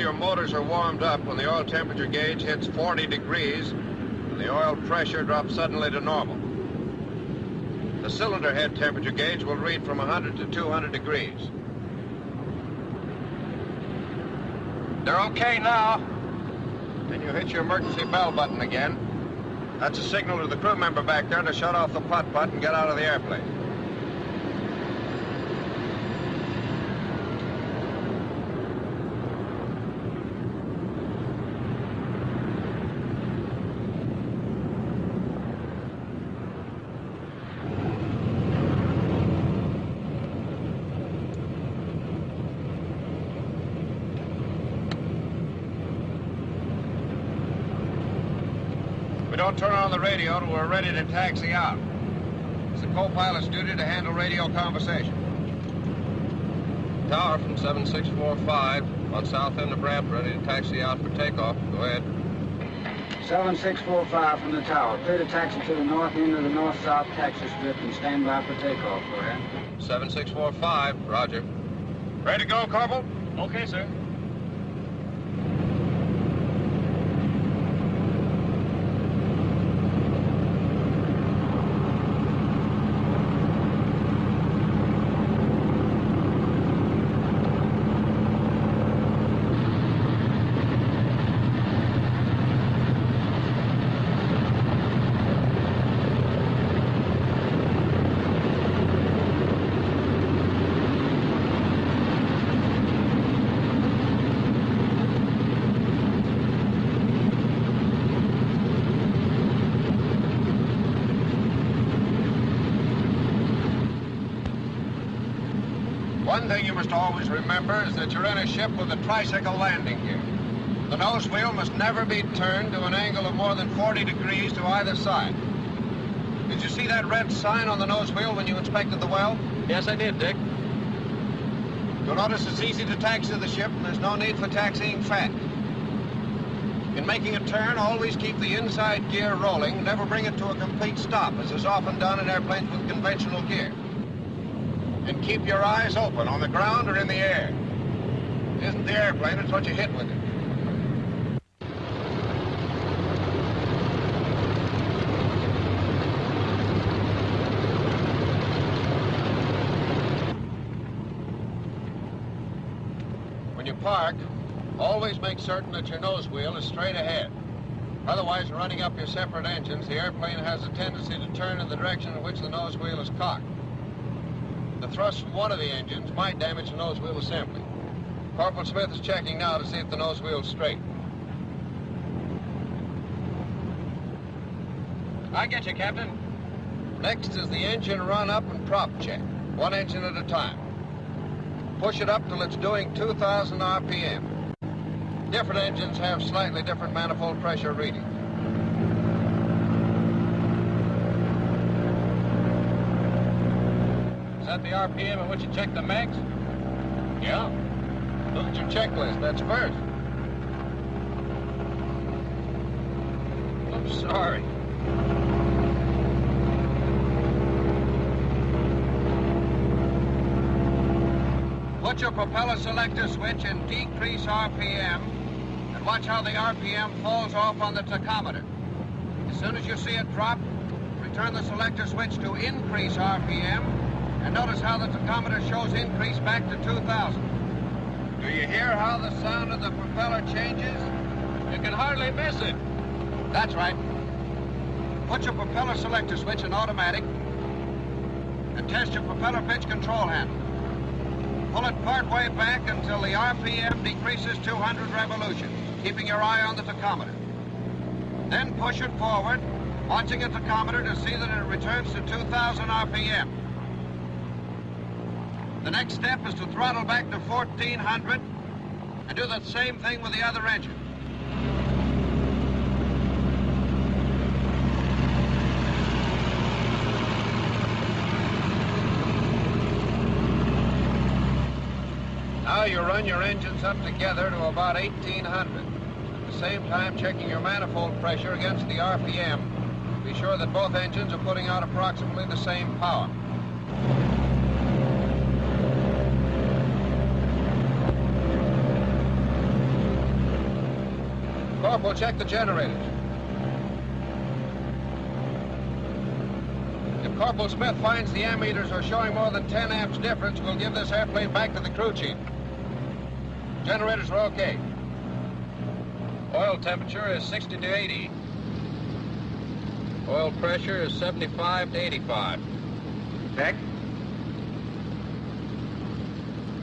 your motors are warmed up when the oil temperature gauge hits 40 degrees and the oil pressure drops suddenly to normal. The cylinder head temperature gauge will read from 100 to 200 degrees. They're okay now. Then you hit your emergency bell button again. That's a signal to the crew member back there to shut off the putt-putt and get out of the airplane. Don't turn on the radio till we're ready to taxi out. It's the co-pilot's duty to handle radio conversation. Tower from 7645 on south end of ramp, ready to taxi out for takeoff. Go ahead. 7645 from the tower. Clear to taxi to the north end of the north-south taxi strip and stand by for takeoff. Go ahead. 7645, roger. Ready to go, Corporal? Okay, sir. One thing you must always remember is that you're in a ship with a tricycle landing gear. The nose wheel must never be turned to an angle of more than 40 degrees to either side. Did you see that red sign on the nose wheel when you inspected the well? Yes, I did, Dick. You'll notice it's easy to taxi the ship, and there's no need for taxiing fast. In making a turn, always keep the inside gear rolling, never bring it to a complete stop, as is often done in airplanes with conventional gear. And keep your eyes open on the ground or in the air. It isn't the airplane, it's what you hit with it. When you park, always make certain that your nose wheel is straight ahead. Otherwise, running up your separate engines, the airplane has a tendency to turn in the direction in which the nose wheel is cocked. The thrust from one of the engines might damage the nose wheel assembly. Corporal Smith is checking now to see if the nose wheel's straight. I get you, Captain. Next is the engine run-up and prop check, one engine at a time. Push it up till it's doing 2,000 RPM. Different engines have slightly different manifold pressure readings. Is that the RPM at which you check the mags? Yeah. Look at your checklist. That's first. I'm sorry. Put your propeller selector switch in decrease RPM and watch how the RPM falls off on the tachometer. As soon as you see it drop, return the selector switch to increase RPM and notice how the tachometer shows increase back to 2,000. Do you hear how the sound of the propeller changes? You can hardly miss it. That's right. Put your propeller selector switch in automatic and test your propeller pitch control handle. Pull it partway back until the RPM decreases 200 revolutions, keeping your eye on the tachometer. Then push it forward, watching the tachometer to see that it returns to 2,000 RPM. The next step is to throttle back to 1,400 and do the same thing with the other engine. Now you run your engines up together to about 1,800. At the same time, checking your manifold pressure against the RPM. Be sure that both engines are putting out approximately the same power. Corporal, check the generators. If Corporal Smith finds the ammeters are showing more than 10 amps difference, we'll give this airplane back to the crew chief. Generators are okay. Oil temperature is 60 to 80. Oil pressure is 75 to 85. Check.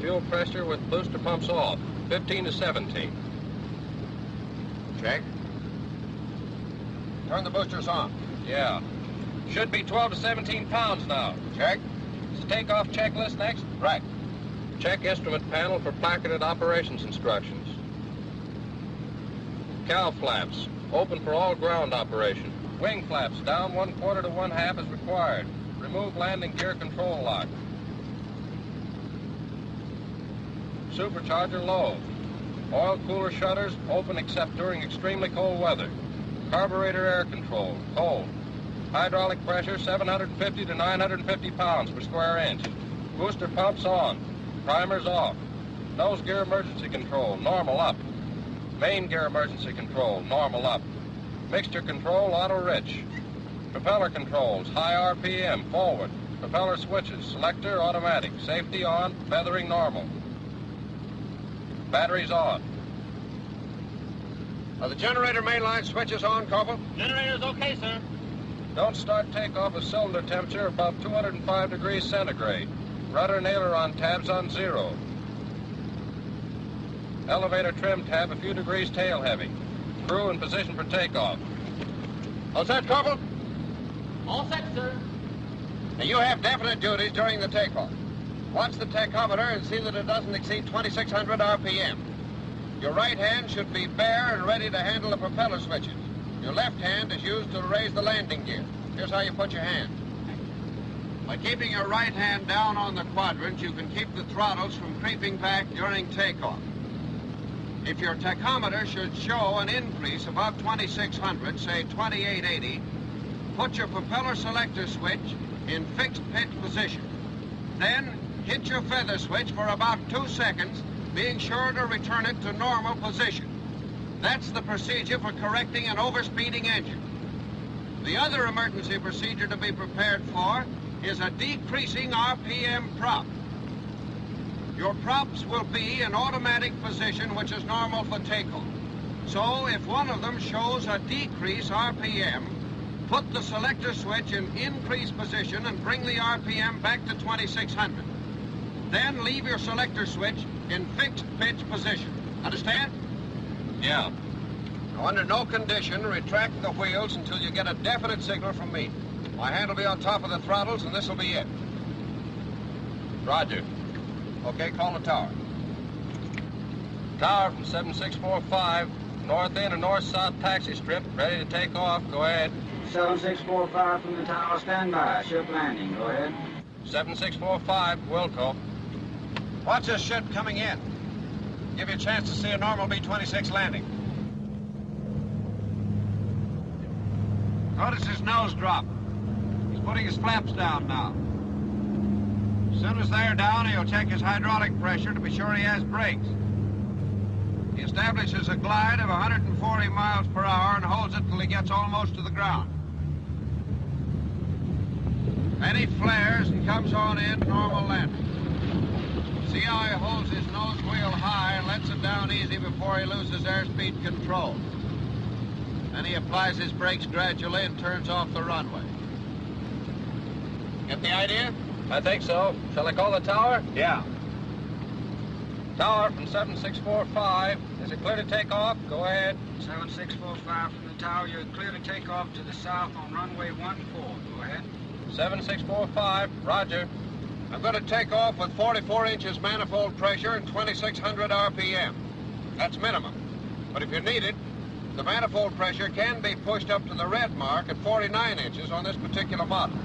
Fuel pressure with booster pumps off, 15 to 17. Check. Turn the boosters on. Yeah. Should be 12 to 17 pounds now. Check. Is the takeoff checklist next? Right. Check instrument panel for placarded operations instructions. Cow flaps, open for all ground operation. Wing flaps down 1/4 to 1/2 as required. Remove landing gear control lock. Supercharger low. Oil cooler shutters open except during extremely cold weather. Carburetor air control, cold. Hydraulic pressure 750 to 950 pounds per square inch. Booster pumps on. Primers off. Nose gear emergency control, normal up. Main gear emergency control, normal up. Mixture control, auto rich. Propeller controls, high RPM, forward. Propeller switches, selector, automatic. Safety on, feathering normal. Batteries on. Are the generator mainline switches on, Corporal? Generator's okay, sir. Don't start takeoff with cylinder temperature above 205 degrees centigrade. Rudder and aileron tabs on 0. Elevator trim tab a few degrees tail heavy. Crew in position for takeoff. All set, Corporal? All set, sir. Now, you have definite duties during the takeoff. Watch the tachometer and see that it doesn't exceed 2,600 RPM. Your right hand should be bare and ready to handle the propeller switches. Your left hand is used to raise the landing gear. Here's how you put your hand. By keeping your right hand down on the quadrant, you can keep the throttles from creeping back during takeoff. If your tachometer should show an increase above 2,600, say 2,880, put your propeller selector switch in fixed pitch position. Then hit your feather switch for about 2 seconds, being sure to return it to normal position. That's the procedure for correcting an overspeeding engine. The other emergency procedure to be prepared for is a decreasing RPM prop. Your props will be in automatic position, which is normal for takeoff. So if one of them shows a decrease RPM, put the selector switch in increase position and bring the RPM back to 2,600. Then leave your selector switch in fixed pitch position. Understand? Yeah. Now, under no condition, retract the wheels until you get a definite signal from me. My hand will be on top of the throttles, and this will be it. Roger. Okay, call the tower. Tower from 7645, north end of north-south taxi strip, ready to take off. Go ahead. 7645 from the tower, stand by. Ship landing, go ahead. 7645, Wilco. Watch this ship coming in. Give you a chance to see a normal B-26 landing. Notice his nose drop. He's putting his flaps down now. As soon as they're down, he'll check his hydraulic pressure to be sure he has brakes. He establishes a glide of 140 miles per hour and holds it till he gets almost to the ground. Then he flares and comes on in, normal landing. See how he holds his nose wheel high and lets it down easy before he loses airspeed control. Then he applies his brakes gradually and turns off the runway. Get the idea? I think so. Shall I call the tower? Yeah. Tower from 7645. Is it clear to take off? Go ahead. 7645 from the tower, you're clear to take off to the south on runway 14. Go ahead. 7645, roger. I'm going to take off with 44 inches manifold pressure and 2,600 RPM. That's minimum. But if you need it, the manifold pressure can be pushed up to the red mark at 49 inches on this particular model.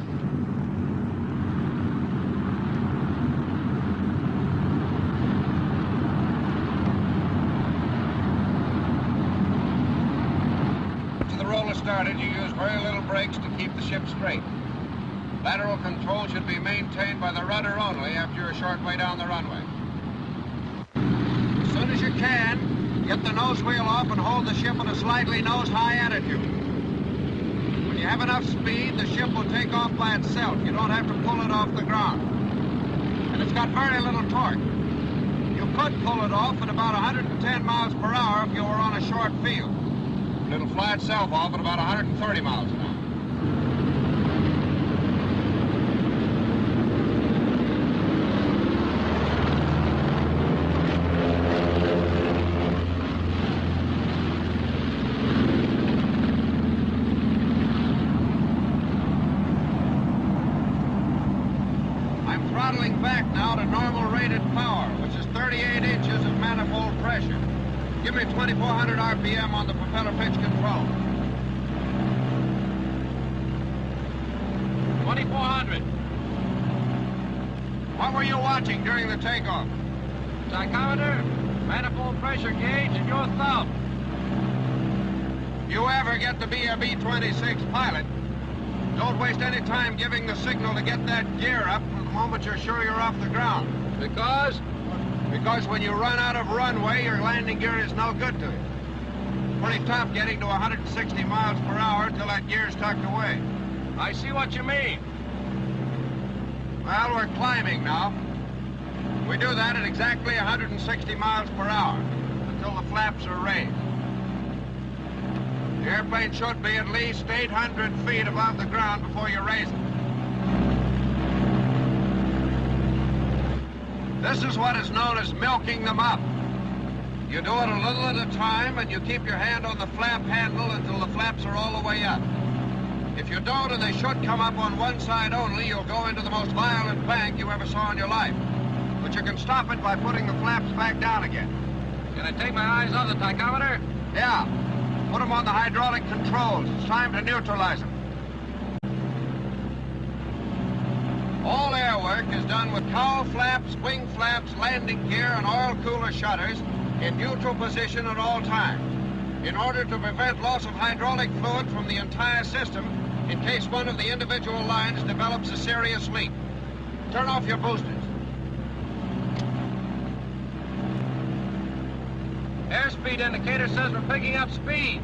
After the roller started, you use very little brakes to keep the ship straight. Lateral control should be maintained by the rudder only after you're a short way down the runway. As soon as you can, Get the nose wheel off and hold the ship at a slightly nose-high attitude. When you have enough speed, the ship will take off by itself. You don't have to pull it off the ground. And it's got very little torque. You could pull it off at about 110 miles per hour if you were on a short field. And it'll fly itself off at about 130 miles an hour. Throttling back now to normal rated power, which is 38 inches of manifold pressure. Give me 2,400 RPM on the propeller pitch control. 2,400. What were you watching during the takeoff? Tachometer, manifold pressure gauge, and your thumb. If you ever get to be a B-26 pilot, don't waste any time giving the signal to get that gear up from the moment you're sure you're off the ground. Because? Because when you run out of runway, your landing gear is no good to you. Pretty tough getting to 160 miles per hour till that gear's tucked away. I see what you mean. Well, we're climbing now. We do that at exactly 160 miles per hour until the flaps are raised. The airplane should be at least 800 feet above the ground before you raise it. This is what is known as milking them up. You do it a little at a time, and you keep your hand on the flap handle until the flaps are all the way up. If you don't, and they should come up on one side only, you'll go into the most violent bank you ever saw in your life. But you can stop it by putting the flaps back down again. Can I take my eyes off the tachometer? Yeah. Put them on the hydraulic controls. It's time to neutralize them. All air work is done with cowl flaps, wing flaps, landing gear, and oil cooler shutters in neutral position at all times, in order to prevent loss of hydraulic fluid from the entire system in case one of the individual lines develops a serious leak. Turn off your boosters. Airspeed indicator says we're picking up speed.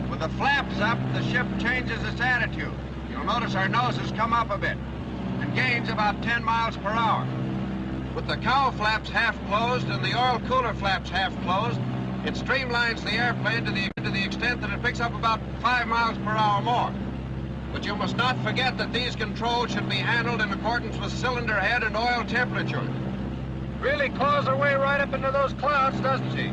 With the flaps up, the ship changes its attitude. You'll notice our noses come up a bit and gains about 10 miles per hour. With the cowl flaps half closed and the oil cooler flaps half closed, it streamlines the airplane to the extent that it picks up about 5 miles per hour more. But you must not forget that these controls should be handled in accordance with cylinder head and oil temperature. Really claws her way right up into those clouds, doesn't she?